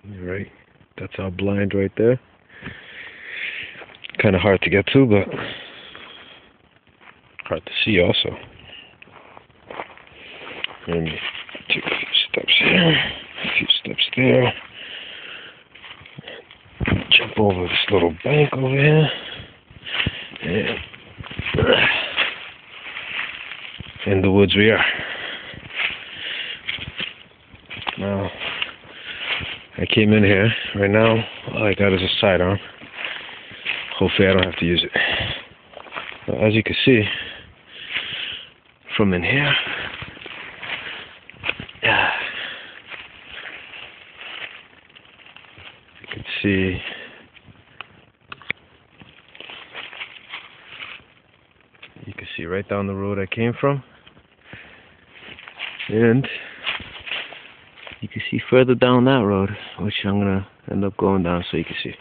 Right, that's our blind right there. Kind of hard to get to, but hard to see also. Let me take a few steps here, a few steps there. Jump over this little bank over here. And in the woods we are. Now, I came in here. Right now, all I got is a sidearm. Hopefully I don't have to use it. Now, as you can see, from in here, you can see right down the road I came from, and you can see further down that road, which I'm gonna end up going down so you can see.